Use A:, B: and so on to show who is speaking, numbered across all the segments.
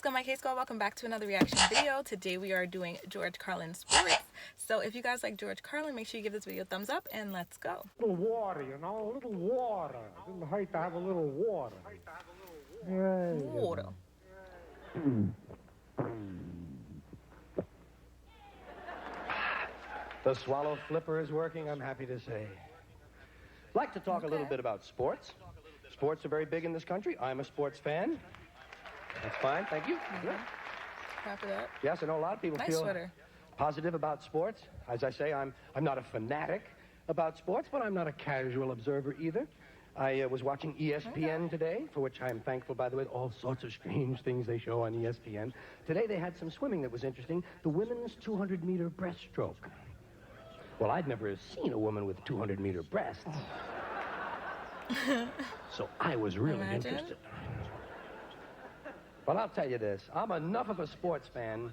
A: go, my K Squad? Welcome back to another reaction video. Today we are doing George Carlin sports. So if you guys like George Carlin, make sure you give this video a thumbs up and let's go.
B: A little water, you know, a little water. It didn't hurt to have a little water.
A: Water.
C: The swallow flipper is working, I'm happy to say. I'd like to talk a little bit about sports. Sports are very big in this country. I'm a sports fan. That's fine, thank you. Good.
A: Clap it up.
C: Yes, I know a lot of people
A: Nice
C: feel
A: sweater.
C: positive about sports. As I say, I'm not a fanatic about sports, but I'm not a casual observer either. I was watching ESPN today, for which I'm thankful, by the way. All sorts of strange things they show on ESPN. Today they had some swimming that was interesting. The women's 200-meter breaststroke. Well, I'd never seen a woman with 200-meter breasts. So I was really interested. But I'll tell you this. I'm enough of a sports fan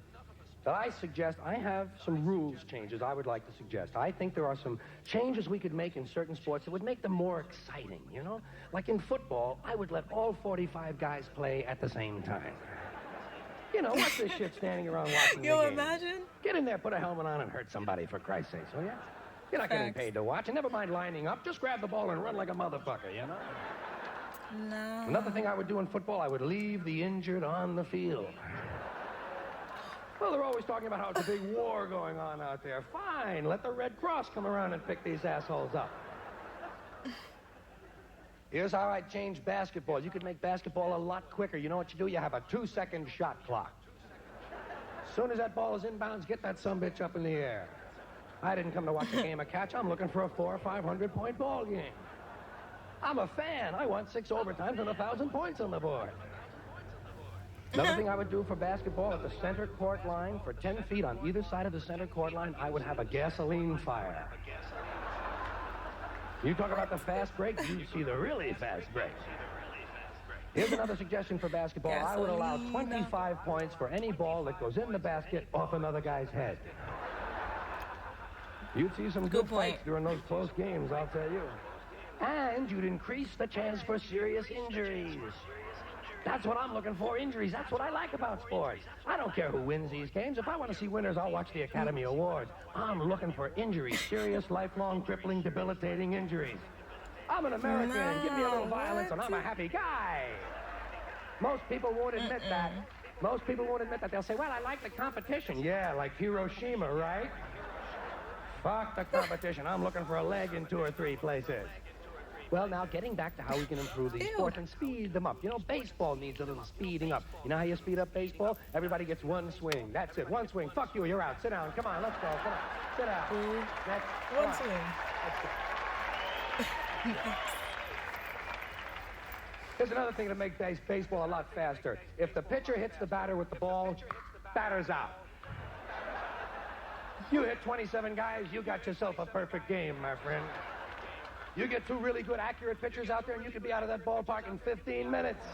C: that I suggest I have some rules changes I would like to suggest. I think there are some changes we could make in certain sports that would make them more exciting, you know? Like in football, I would let all 45 guys play at the same time. You know, what's this shit standing around watching the game?
A: Imagine?
C: Get in there, put a helmet on, and hurt somebody, for Christ's sake, will ya? You're not getting paid to watch, and never mind lining up. Just grab the ball and run like a motherfucker, you know?
A: No.
C: Another thing I would do in football, I would leave the injured on the field. Well, they're always talking about how it's a big war going on out there. Fine, let the Red Cross come around and pick these assholes up. Here's how I change basketball. You could make basketball a lot quicker. You know what you do? You have a 2-second shot clock. As soon as that ball is inbounds, get that sumbitch up in the air. I didn't come to watch a game of catch. I'm looking for a 400 or 500-point ball game. I'm a fan. I want 6 overtimes and 1,000 points on the board. Another thing I would do for basketball, at the center court line, for 10 feet on either side of the center court line, I would have a gasoline fire. You talk about the fast break, you see the really fast break. Here's another suggestion for basketball. I would allow 25 points for any ball that goes in the basket off another guy's head. You'd see some good fights during those close games, I'll tell you. And you'd increase the chance for serious injuries. That's what I'm looking for, injuries. That's what I like about sports. I don't care who wins these games. If I want to see winners, I'll watch the Academy Awards. I'm looking for injuries, serious, lifelong, crippling, debilitating injuries. I'm an American. Give me a little violence and I'm a happy guy. Most people won't admit that. Most people won't admit that. They'll say, well, I like the competition. Yeah, like Hiroshima, right? Fuck the competition. I'm looking for a leg in 2 or 3 places. Well, now, getting back to how we can improve these sports and speed them up. You know, baseball needs a little speeding up. You know how you speed up baseball? Everybody gets one swing. That's it. One swing. Fuck you. You're out. Sit down. Come on. Let's go. Come on. Sit down. Next.
A: One swing.
C: Here's another thing to make baseball a lot faster. If the pitcher hits the batter with the ball, batter's out. You hit 27 guys, you got yourself a perfect game, my friend. You get 2 really good, accurate pitchers out there, and you could be out of that ballpark in 15 minutes.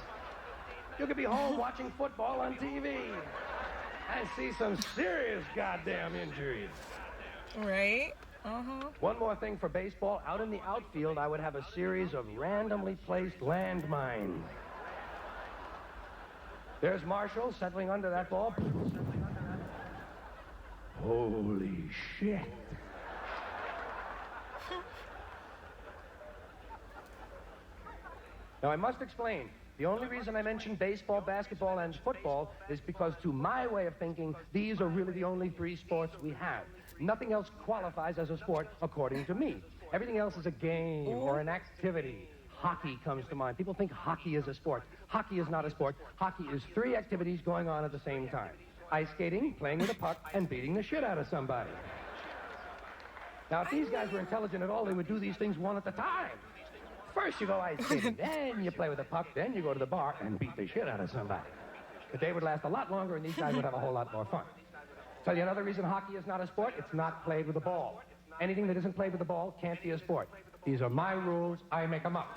C: You could be home watching football on TV and see some serious goddamn injuries.
A: Right?
C: One more thing for baseball. Out in the outfield, I would have a series of randomly placed landmines. There's Marshall settling under that ball. Holy shit. Now, I must explain, the only reason I mention baseball, basketball, and football is because, to my way of thinking, these are really the only 3 sports we have. Nothing else qualifies as a sport, according to me. Everything else is a game or an activity. Hockey comes to mind. People think hockey is a sport. Hockey is not a sport. Hockey is 3 activities going on at the same time. Ice skating, playing with a puck, and beating the shit out of somebody. Now, if these guys were intelligent at all, they would do these things one at a time. First you go ice skating, then you play with a puck, then you go to the bar and beat the shit out of somebody. The day would last a lot longer and these guys would have a whole lot more fun. Tell you another reason hockey is not a sport, it's not played with a ball. Anything that isn't played with a ball can't be a sport. These are my rules, I make them up.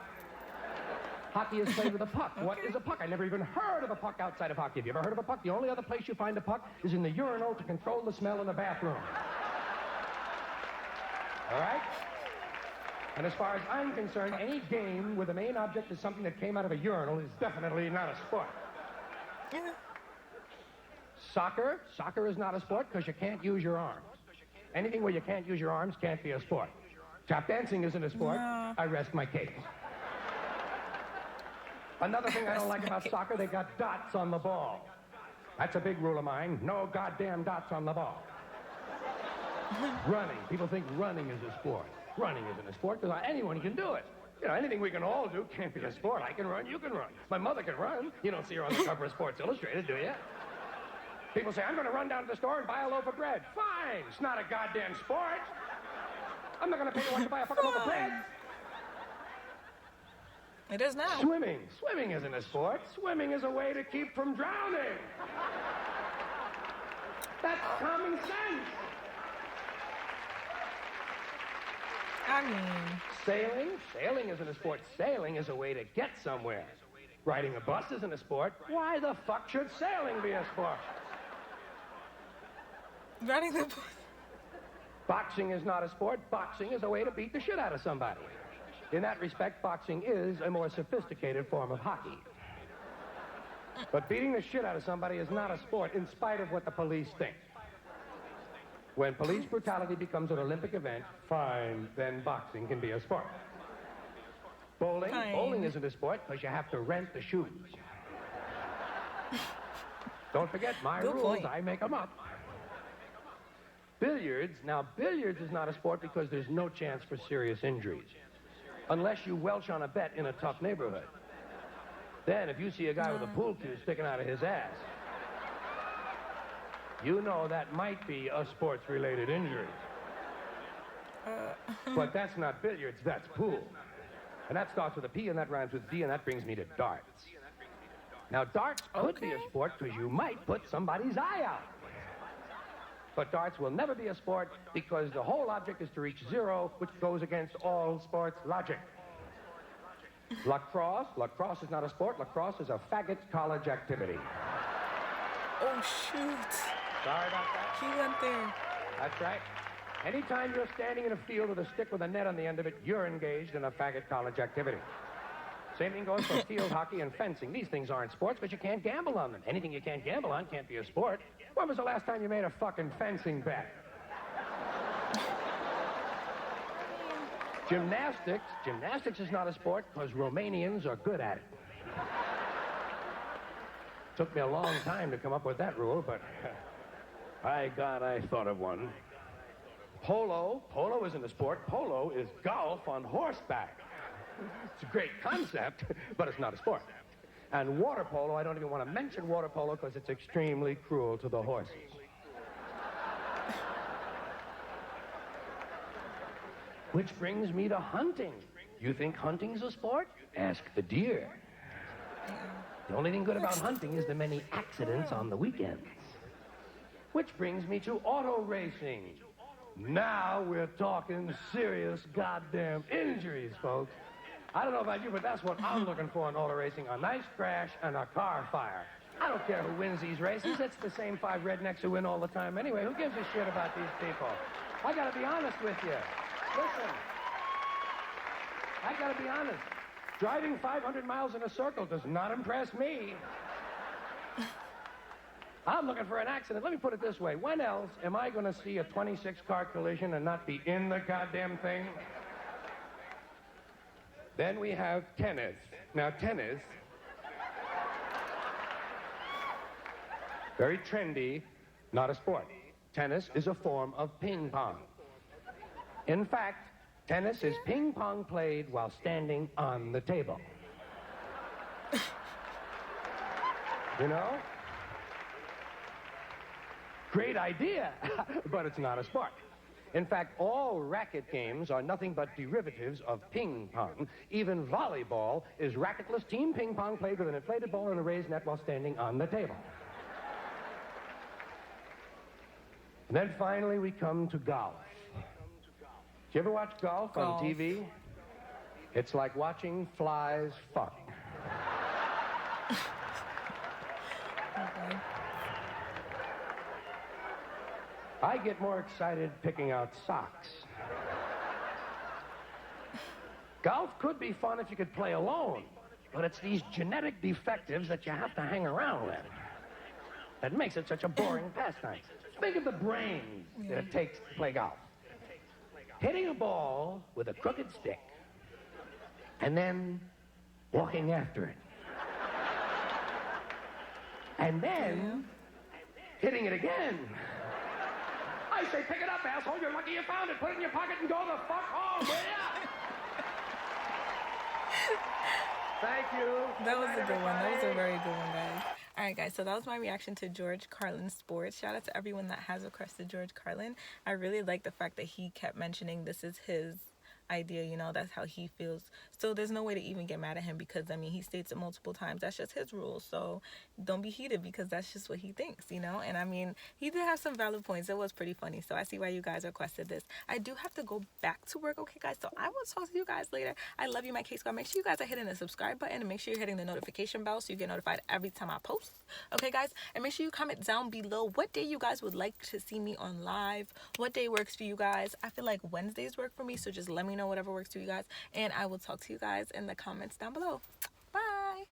C: Hockey is played with a puck. What is a puck? I never even heard of a puck outside of hockey. Have you ever heard of a puck? The only other place you find a puck is in the urinal to control the smell in the bathroom. All right? And as far as I'm concerned, any game where the main object is something that came out of a urinal is definitely not a sport. Soccer is not a sport because you can't use your arms. Anything where you can't use your arms can't be a sport. Tap dancing isn't a sport.
A: No.
C: I rest my case. Another thing I don't like about soccer, they got dots on the ball. That's a big rule of mine. No goddamn dots on the ball. Running. People think running is a sport. Running isn't a sport because anyone can do it. You know, anything we can all do can't be a sport. I can run, you can run. My mother can run. You don't see her on the cover of Sports Illustrated, do you? People say, I'm going to run down to the store and buy a loaf of bread. Fine. It's not a goddamn sport. I'm not going to pay you to buy a fucking loaf of bread.
A: It is now.
C: Swimming. Swimming isn't a sport. Swimming is a way to keep from drowning. That's common sense.
A: I mean...
C: Sailing isn't a sport. Sailing is a way to get somewhere. Riding a bus isn't a sport. Why the fuck should sailing be a sport?
A: Riding the bus.
C: Boxing is not a sport. Boxing is a way to beat the shit out of somebody. In that respect, boxing is a more sophisticated form of hockey. But beating the shit out of somebody is not a sport, in spite of what the police think. When police brutality becomes an Olympic event, fine, then boxing can be a sport. Bowling?
A: Fine.
C: Bowling isn't a sport because you have to rent the shoes. Don't forget, my
A: Good
C: rules,
A: point.
C: I make them up. Billiards. Now, billiards is not a sport because there's no chance for serious injuries. Unless you welch on a bet in a tough neighborhood. Then, if you see a guy with a pool cue sticking out of his ass, you know that might be a sports-related injury. But that's not billiards, that's pool. And that starts with a P and that rhymes with D, and that brings me to darts. Now, darts could be a sport because you might put somebody's eye out. But darts will never be a sport because the whole object is to reach zero, which goes against all sports logic. Lacrosse is not a sport. Lacrosse is a faggot college activity.
A: Oh, shoot.
C: Sorry about that.
A: He went there.
C: That's right. Anytime you're standing in a field with a stick with a net on the end of it, you're engaged in a faggot college activity. Same thing goes for field hockey and fencing. These things aren't sports because you can't gamble on them. Anything you can't gamble on can't be a sport. When was the last time you made a fucking fencing bet? Gymnastics is not a sport because Romanians are good at it. Took me a long time to come up with that rule, but I thought of one. Polo isn't a sport. Polo is golf on horseback. It's a great concept, but it's not a sport. And water polo, I don't even want to mention water polo because it's extremely cruel to the horses. Which brings me to hunting. You think hunting's a sport? Ask the deer. The only thing good about hunting is the many accidents on the weekends. Which brings me to auto racing. Now we're talking serious goddamn injuries, folks. I don't know about you, but that's what I'm looking for in auto racing. A nice crash and a car fire. I don't care who wins these races. It's the same five rednecks who win all the time anyway. Who gives a shit about these people? I gotta be honest with you. Listen. I gotta be honest. Driving 500 miles in a circle does not impress me. I'm looking for an accident. Let me put it this way. When else am I going to see a 26-car collision and not be in the goddamn thing? Then we have tennis. Now, tennis, very trendy, not a sport. Tennis is a form of ping pong. In fact, tennis is ping pong played while standing on the table. You know? Great idea, but it's not a sport. In fact, all racket games are nothing but derivatives of ping pong. Even volleyball is racketless team ping pong played with an inflated ball and a raised net while standing on the table. And then finally we come to golf. Do you ever watch golf on TV? It's like watching flies fuck.
A: Okay.
C: I get more excited picking out socks. Golf could be fun if you could play alone, but it's these genetic defectives that you have to hang around with. that makes it such a boring pastime. Think of the brains that it takes to play golf. Hitting a ball with a crooked stick and then walking after it. And then hitting it again. I say, pick it up, asshole. You're lucky you found it. Put it in your pocket and go the fuck home, will ya? Thank you.
A: That was a good one. That was a very good one, guys. All right, guys, so that was my reaction to George Carlin Sports. Shout out to everyone that has requested George Carlin. I really like the fact that he kept mentioning this is his idea, you know, that's how he feels. So there's no way to even get mad at him because, I mean, he states it multiple times. That's just his rules. So don't be heated because that's just what he thinks, you know. And I mean, he did have some valid points. It was pretty funny. So I see why you guys requested this. I do have to go back to work, okay, guys? So I will talk to you guys later. I love you, my K Squad. Make sure you guys are hitting the subscribe button and make sure you're hitting the notification bell so you get notified every time I post. Okay, guys? And make sure you comment down below what day you guys would like to see me on live. What day works for you guys? I feel like Wednesdays work for me, so just let me know whatever works for you guys. And I will talk to you guys in the comments down below.